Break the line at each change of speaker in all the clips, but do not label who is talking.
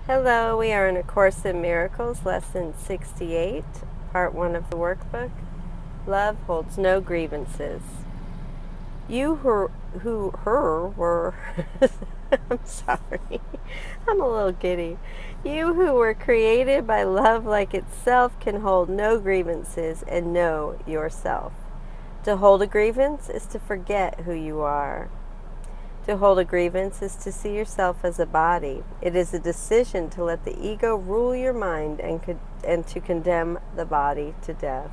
Hello, we are in A Course in Miracles, Lesson 68, Part 1 of the workbook. Love holds no grievances. You who were, I'm sorry, I'm a little giddy. You who were created by love like itself can hold no grievances and know yourself. To hold a grievance is to forget who you are. To hold a grievance is to see yourself as a body. It is a decision to let the ego rule your mind and to condemn the body to death.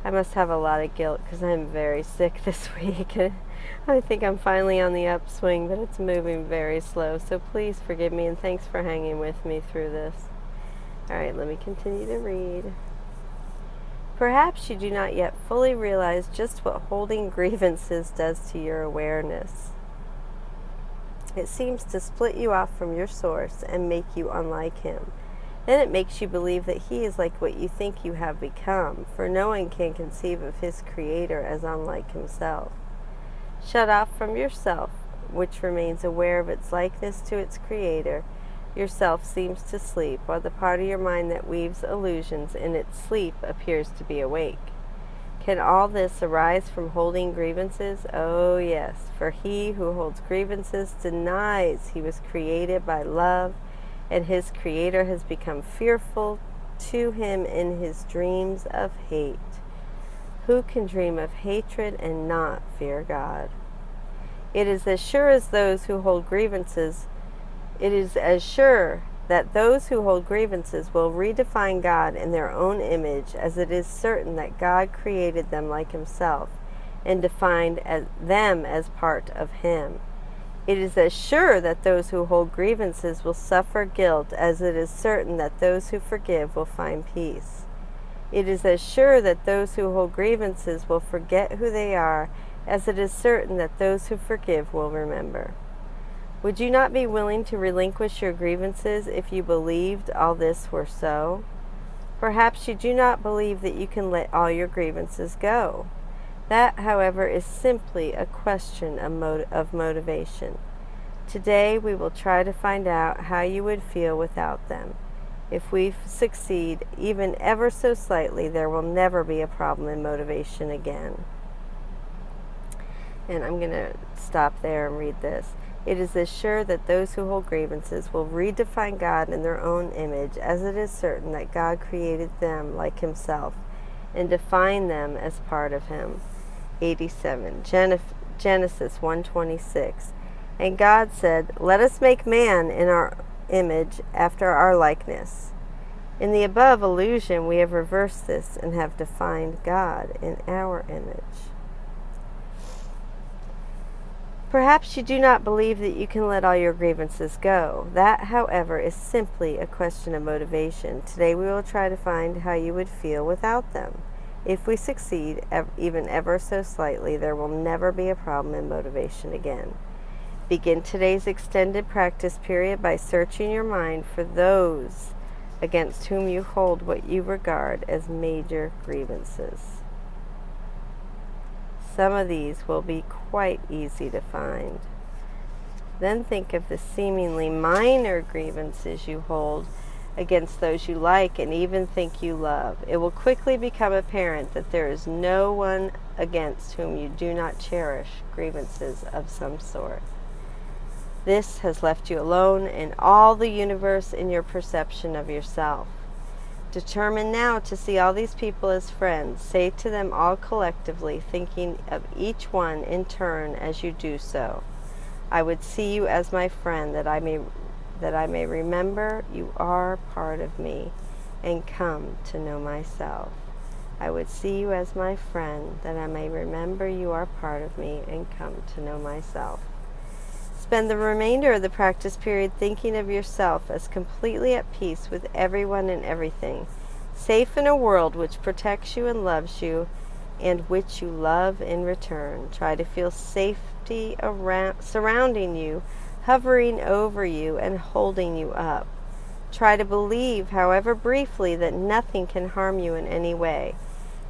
I must have a lot of guilt because I'm very sick this week. I think I'm finally on the upswing, but it's moving very slow. So please forgive me and thanks for hanging with me through this. All right, let me continue to read. Perhaps you do not yet fully realize just what holding grievances does to your awareness. It seems to split you off from your source and make you unlike him. Then it makes you believe that he is like what you think you have become, for no one can conceive of his creator as unlike himself. Shut off from yourself, which remains aware of its likeness to its creator, yourself seems to sleep, while the part of your mind that weaves illusions in its sleep appears to be awake. Can all this arise from holding grievances? Oh yes, for he who holds grievances denies he was created by love, and his creator has become fearful to him in his dreams of hate. Who can dream of hatred and not fear God? It is as sure as those who hold grievances It is as sure that those who hold grievances will redefine God in their own image as it is certain that God created them like himself and defined them as part of him. It is as sure that those who hold grievances will suffer guilt as it is certain that those who forgive will find peace. It is as sure that those who hold grievances will forget who they are as it is certain that those who forgive will remember. Would you not be willing to relinquish your grievances if you believed all this were so? Perhaps you do not believe that you can let all your grievances go. That, however, is simply a question of motivation. Today we will try to find out how you would feel without them. If we succeed, even ever so slightly, there will never be a problem in motivation again. And I'm going to stop there and read this. It is as sure that those who hold grievances will redefine God in their own image as it is certain that God created them like himself and defined them as part of him. 87. Genesis 1:26. And God said, "Let us make man in our image after our likeness." In the above allusion, we have reversed this and have defined God in our image. Perhaps you do not believe that you can let all your grievances go. That, however, is simply a question of motivation. Today we will try to find how you would feel without them. If we succeed, even ever so slightly, there will never be a problem in motivation again. Begin today's extended practice period by searching your mind for those against whom you hold what you regard as major grievances. Some of these will be quite easy to find. Then think of the seemingly minor grievances you hold against those you like and even think you love. It will quickly become apparent that there is no one against whom you do not cherish grievances of some sort. This has left you alone in all the universe in your perception of yourself. Determine now to see all these people as friends. Say to them all collectively, thinking of each one in turn as you do so, "I would see you as my friend, that I may remember you are part of me and come to know myself. I would see you as my friend, that I may remember you are part of me and come to know myself." Spend the remainder of the practice period thinking of yourself as completely at peace with everyone and everything, safe in a world which protects you and loves you, and which you love in return. Try to feel safety surrounding you, hovering over you, and holding you up. Try to believe, however briefly, that nothing can harm you in any way.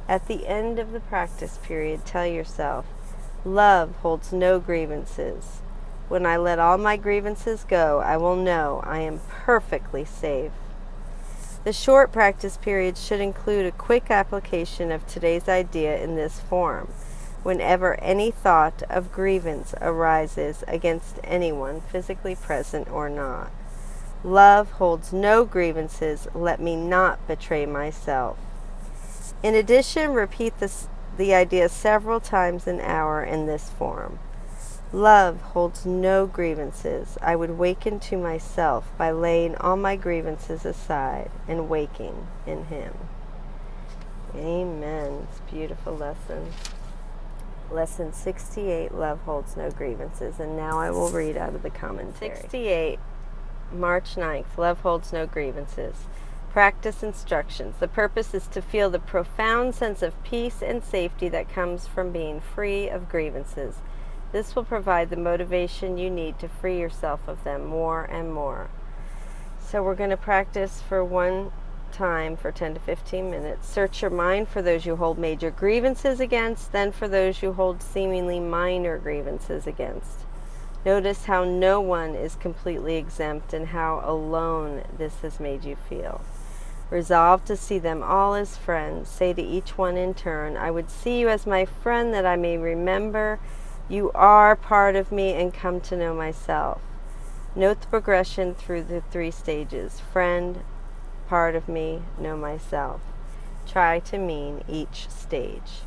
At the end of the practice period, tell yourself, "Love holds no grievances. When I let all my grievances go, I will know I am perfectly safe. The short practice period should include a quick application of today's idea in this form. Whenever any thought of grievance arises against anyone, physically present or not, love holds no grievances. Let me not betray myself. In addition, repeat the idea several times an hour in this form. Love holds no grievances. I would waken to myself by laying all my grievances aside and waking in Him. Amen. It's a beautiful lesson. Lesson 68, Love Holds No Grievances. And now I will read out of the commentary. 68, March 9th, Love Holds No Grievances. Practice instructions. The purpose is to feel the profound sense of peace and safety that comes from being free of grievances. This will provide the motivation you need to free yourself of them more and more. So we're going to practice for one time for 10 to 15 minutes. Search your mind for those you hold major grievances against, then for those you hold seemingly minor grievances against. Notice how no one is completely exempt and how alone this has made you feel. Resolve to see them all as friends. Say to each one in turn, I would see you as my friend that I may remember you are part of me and come to know myself. Note the progression through the 3 stages. Friend, part of me, know myself. Try to mean each stage.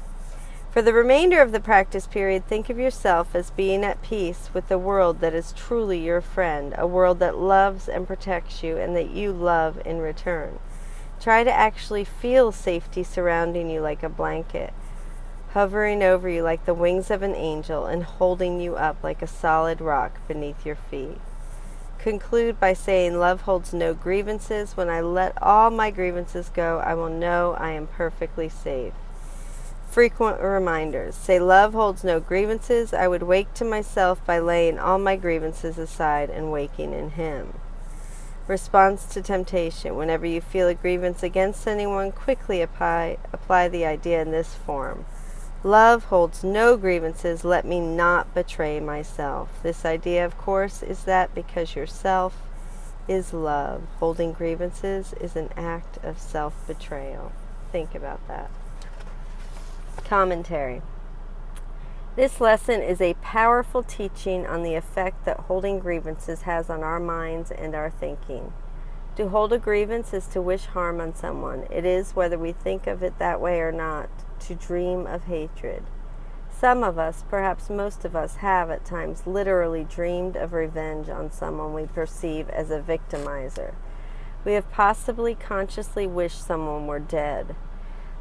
For the remainder of the practice period, think of yourself as being at peace with the world that is truly your friend, a world that loves and protects you and that you love in return. Try to actually feel safety surrounding you like a blanket, hovering over you like the wings of an angel and holding you up like a solid rock beneath your feet. Conclude by saying, love holds no grievances. When I let all my grievances go, I will know I am perfectly safe. Frequent reminders. Say, love holds no grievances. I would wake to myself by laying all my grievances aside and waking in Him. Response to temptation. Whenever you feel a grievance against anyone, quickly apply the idea in this form. Love holds no grievances. Let me not betray myself. This idea, of course, is that because yourself is love, holding grievances is an act of self-betrayal. Think about that. Commentary. This lesson is a powerful teaching on the effect that holding grievances has on our minds and our thinking. To hold a grievance is to wish harm on someone. It is, whether we think of it that way or not, to dream of hatred. Some of us, perhaps most of us, have at times literally dreamed of revenge on someone we perceive as a victimizer. We have possibly consciously wished someone were dead.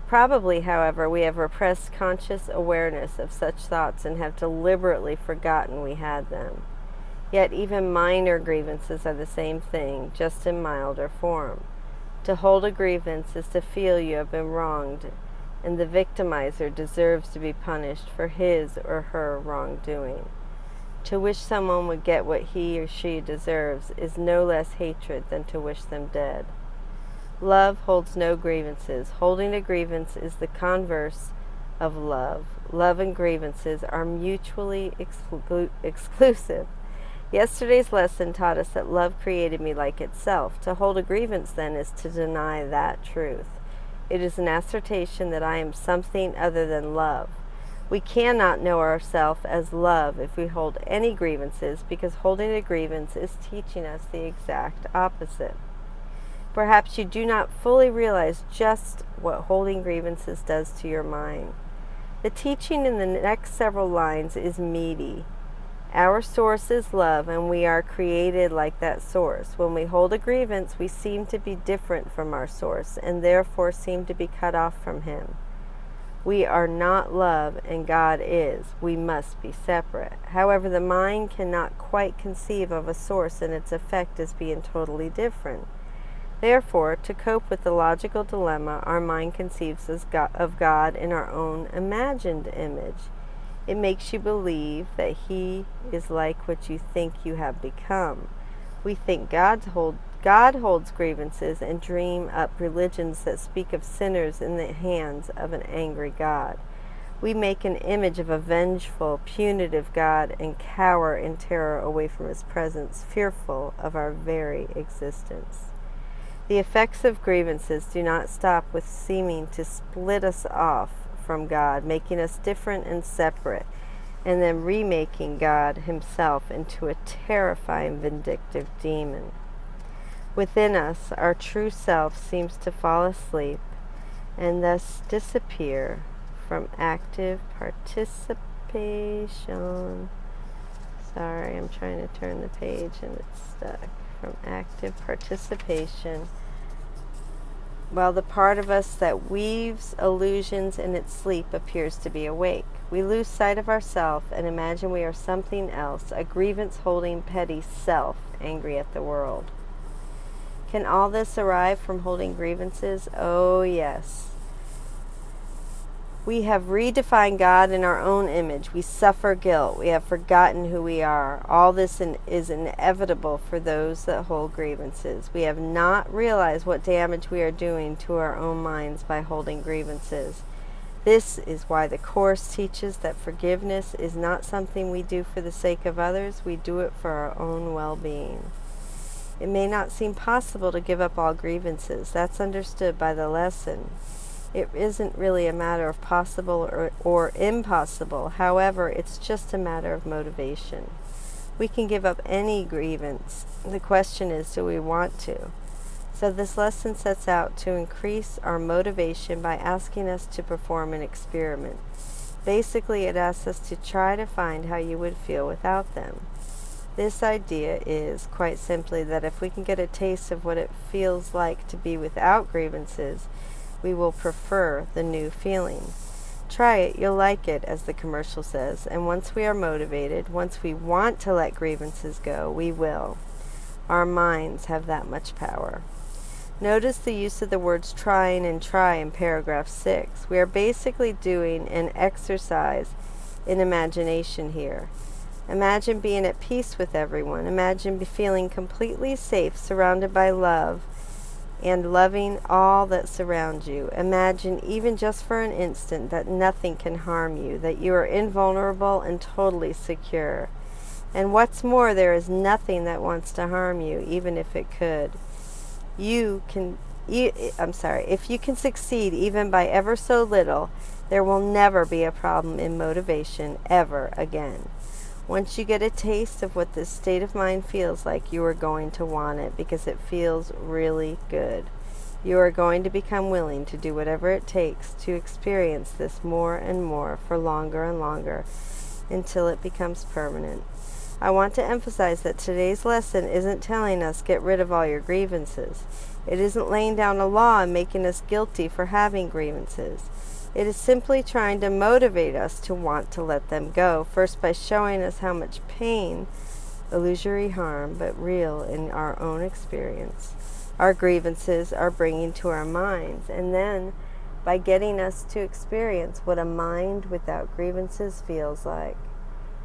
Probably, however, we have repressed conscious awareness of such thoughts and have deliberately forgotten we had them. Yet even minor grievances are the same thing, just in milder form. To hold a grievance is to feel you have been wronged, and the victimizer deserves to be punished for his or her wrongdoing. To wish someone would get what he or she deserves is no less hatred than to wish them dead. Love holds no grievances. Holding a grievance is the converse of love. Love and grievances are mutually exclusive. Yesterday's lesson taught us that love created me like itself. To hold a grievance, then, is to deny that truth. It is an assertion that I am something other than love. We cannot know ourselves as love if we hold any grievances, because holding a grievance is teaching us the exact opposite. Perhaps you do not fully realize just what holding grievances does to your mind. The teaching in the next several lines is meaty. Our source is love, and we are created like that source. When we hold a grievance, we seem to be different from our source, and therefore seem to be cut off from Him. We are not love, and God is. We must be separate. However, the mind cannot quite conceive of a source and its effect as being totally different. Therefore, to cope with the logical dilemma, our mind conceives of God in our own imagined image. It makes you believe that He is like what you think you have become. We think God holds grievances and dream up religions that speak of sinners in the hands of an angry God. We make an image of a vengeful, punitive God and cower in terror away from his presence, fearful of our very existence. The effects of grievances do not stop with seeming to split us off from God, making us different and separate, and then remaking God himself into a terrifying, vindictive demon. Within us, our true self seems to fall asleep and thus disappear from active participation. Sorry, I'm trying to turn the page and it's stuck. From active participation, while the part of us that weaves illusions in its sleep appears to be awake. We lose sight of ourself and imagine we are something else, a grievance-holding petty self, angry at the world. Can all this arrive from holding grievances? Oh, yes. We have redefined God in our own image. We suffer guilt. We have forgotten who we are. All this is inevitable for those that hold grievances. We have not realized what damage we are doing to our own minds by holding grievances. This is why the Course teaches that forgiveness is not something we do for the sake of others. We do it for our own well-being. It may not seem possible to give up all grievances. That's understood by the lesson. It isn't really a matter of possible or impossible. However, it's just a matter of motivation. We can give up any grievance. The question is, do we want to? So this lesson sets out to increase our motivation by asking us to perform an experiment. Basically, it asks us to try to find how you would feel without them. This idea is, quite simply, that if we can get a taste of what it feels like to be without grievances, we will prefer the new feeling. Try it, you'll like it, as the commercial says, and once we are motivated, once we want to let grievances go, we will. Our minds have that much power. Notice the use of the words trying and try in paragraph 6. We are basically doing an exercise in imagination here. Imagine being at peace with everyone. Imagine feeling completely safe, surrounded by love, and loving all that surrounds you. Imagine, even just for an instant, that nothing can harm you, that you are invulnerable and totally secure. And what's more, there is nothing that wants to harm you, even if it could. If you can succeed even by ever so little, there will never be a problem in motivation ever again. Once you get a taste of what this state of mind feels like, you are going to want it because it feels really good. You are going to become willing to do whatever it takes to experience this more and more for longer and longer until it becomes permanent. I want to emphasize that today's lesson isn't telling us get rid of all your grievances. It isn't laying down a law and making us guilty for having grievances. It is simply trying to motivate us to want to let them go, first by showing us how much pain, illusory harm, but real in our own experience, our grievances are bringing to our minds, and then by getting us to experience what a mind without grievances feels like.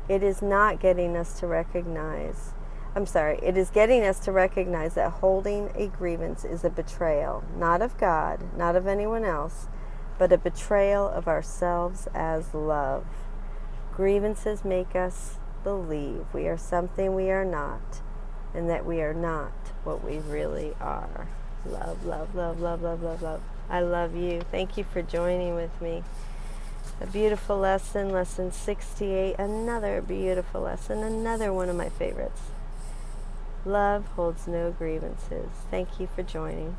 It is getting us to recognize that holding a grievance is a betrayal, not of God, not of anyone else, but a betrayal of ourselves as love. Grievances make us believe we are something we are not, and that we are not what we really are. Love, love, love, love, love, love, love. I love you. Thank you for joining with me. A beautiful lesson, lesson 68, another beautiful lesson, another one of my favorites. Love holds no grievances. Thank you for joining.